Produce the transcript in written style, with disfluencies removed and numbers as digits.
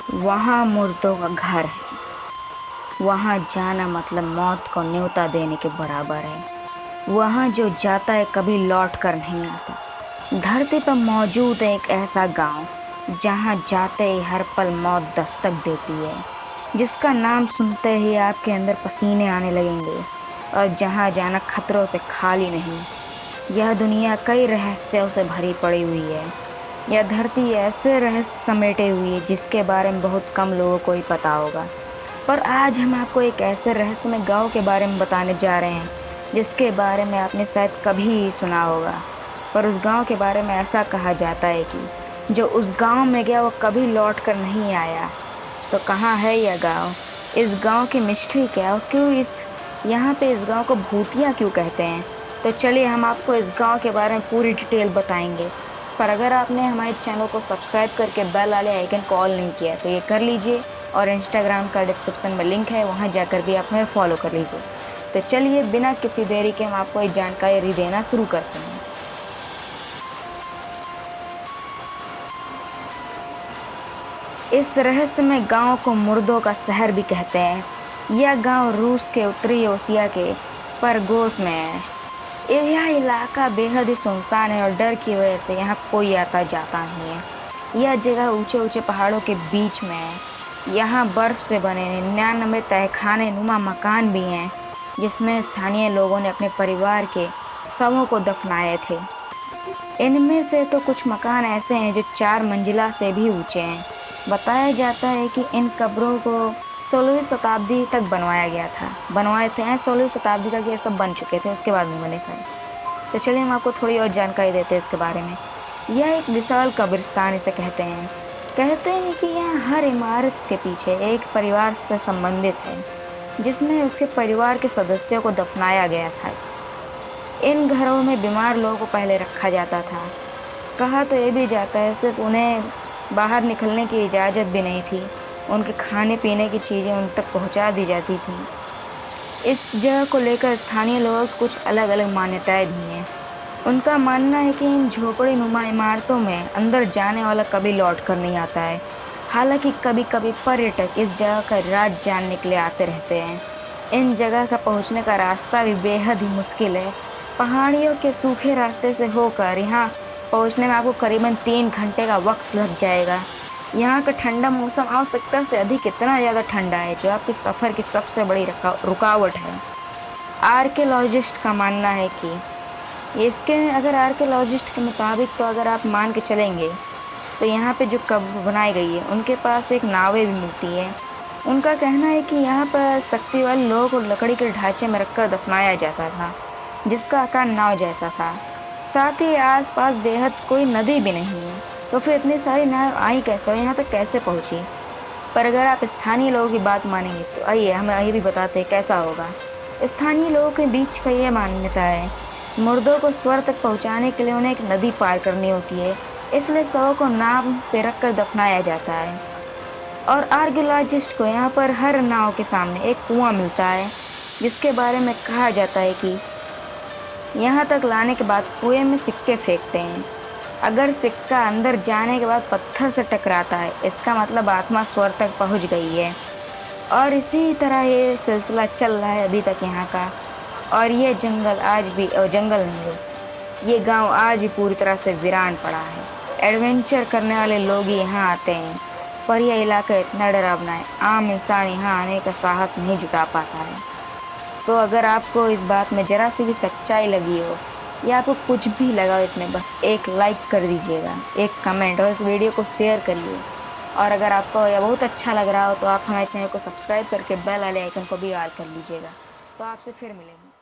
वहाँ मुर्दों का घर है। वहाँ जाना मतलब मौत को न्योता देने के बराबर है। वहाँ जो जाता है कभी लौट कर नहीं आता। धरती पर मौजूद है एक ऐसा गांव जहाँ जाते ही हर पल मौत दस्तक देती है, जिसका नाम सुनते ही आपके अंदर पसीने आने लगेंगे, और जहाँ जाना खतरों से खाली नहीं। यह दुनिया कई रहस्यों से भरी पड़ी हुई है। यह धरती ऐसे रहस्य समेटे हुई है जिसके बारे में बहुत कम लोगों को ही पता होगा। पर आज हम आपको एक ऐसे रहस्यमय गांव के बारे में बताने जा रहे हैं जिसके बारे में आपने शायद कभी ही सुना होगा। पर उस गांव के बारे में ऐसा कहा जाता है कि जो उस गांव में गया वो कभी लौट कर नहीं आया। तो कहाँ है यह गांव? इस गांव की मिस्ट्री क्या है और क्यों इस यहाँ पे इस गांव को भूतिया क्यों कहते हैं? तो चलिए हम आपको इस गांव के बारे में पूरी डिटेल बताएंगे। पर अगर आपने हमारे चैनल को सब्सक्राइब करके बेल वाले आइकन को ऑल नहीं किया तो ये कर लीजिए, और इंस्टाग्राम का डिस्क्रिप्शन में लिंक है, वहां जाकर भी आप हमें फॉलो कर लीजिए। तो चलिए बिना किसी देरी के हम आपको ये जानकारी देना शुरू करते हैं। इस रहस्यमय गांव को मुर्दों का शहर भी कहते हैं। यह गांव रूस के उत्तरी एशिया के परगोस में है। यह इलाका बेहद ही सुनसान है और डर की वजह से यहाँ कोई आता जाता नहीं है। यह जगह ऊंचे ऊंचे पहाड़ों के बीच में है। यहाँ बर्फ से बने 99 तहखाने नुमा मकान भी हैं, जिसमें स्थानीय लोगों ने अपने परिवार के शवों को दफनाए थे। इनमें से तो कुछ मकान ऐसे हैं जो 4 मंजिला से भी ऊंचे हैं। बताया जाता है कि इन कब्रों को 16वीं शताब्दी तक बनवाए थे 16वीं शताब्दी तक ये सब बन चुके थे, उसके बाद में बने शायद। तो चलिए हम आपको थोड़ी और जानकारी देते हैं इसके बारे में। यह एक विशाल कब्रिस्तान इसे कहते हैं कि यह हर इमारत के पीछे एक परिवार से संबंधित है, जिसमें उसके परिवार के सदस्यों को दफनाया गया था। इन घरों में बीमार लोगों को पहले रखा जाता था। कहा तो ये भी जाता है सिर्फ उन्हें बाहर निकलने की इजाज़त भी नहीं थी, उनके खाने पीने की चीज़ें उन तक पहुंचा दी जाती थी। इस जगह को लेकर स्थानीय लोगों की कुछ अलग अलग मान्यताएं भी हैं। उनका मानना है कि इन झोपड़ी नुमा इमारतों में अंदर जाने वाला कभी लौट कर नहीं आता है। हालांकि कभी कभी पर्यटक इस जगह का राज जानने के लिए आते रहते हैं। इन जगह का पहुंचने का रास्ता भी बेहद ही मुश्किल है। पहाड़ियों के सूखे रास्ते से होकर यहाँ पहुंचने में आपको करीबन 3 घंटे का वक्त लग जाएगा। यहाँ का ठंडा मौसम आवश्यकता से अधिक इतना ज़्यादा ठंडा है जो आपके सफ़र की सबसे बड़ी रुकावट है। आर्कियोलॉजिस्ट का मानना है कि आर्कियोलॉजिस्ट के मुताबिक तो अगर आप मान के चलेंगे तो यहाँ पे जो कब्र बनाई गई है उनके पास एक नावें भी मिलती है। उनका कहना है कि यहाँ पर शक्ति वाले लोगों को लकड़ी के ढांचे में रखकर दफनाया जाता था, जिसका आकार नाव जैसा था। साथ ही आसपास बेहद कोई नदी भी नहीं है, तो फिर इतनी सारी नाव आई कैसे और यहाँ तक कैसे पहुँची? पर अगर आप स्थानीय लोगों की बात मानेंगे तो आइए हम ये भी बताते हैं कैसा होगा। स्थानीय लोगों के बीच का ये मान्यता है, मुर्दों को स्वर्ग तक पहुँचाने के लिए उन्हें एक नदी पार करनी होती है, इसलिए शवों को नाव पे रख कर दफनाया जाता है। और आर्कियोलॉजिस्ट को यहाँ पर हर नाव के सामने एक कुआं मिलता है, जिसके बारे में कहा जाता है कि यहाँ तक लाने के बाद कुएं में सिक्के फेंकते हैं। अगर सिक्का अंदर जाने के बाद पत्थर से टकराता है, इसका मतलब आत्मा स्वर्ग तक पहुँच गई है। और इसी तरह ये सिलसिला चल रहा है अभी तक यहाँ का। और ये जंगल आज भी, और जंगल नहीं, ये गांव आज भी पूरी तरह से वीरान पड़ा है। एडवेंचर करने वाले लोग ही यहाँ आते हैं, पर यह इलाका इतना डरावना है, आम इंसान यहाँ आने का साहस नहीं जुटा पाता है। तो अगर आपको इस बात में ज़रा सी भी सच्चाई लगी हो या आपको कुछ भी लगा हो इसमें, बस एक लाइक कर दीजिएगा, एक कमेंट, और इस वीडियो को शेयर करिए। और अगर आपको यह बहुत अच्छा लग रहा हो तो आप हमारे चैनल को सब्सक्राइब करके बेल वाले आइकन को भी ऑल कर लीजिएगा। तो आपसे फिर मिलेंगे।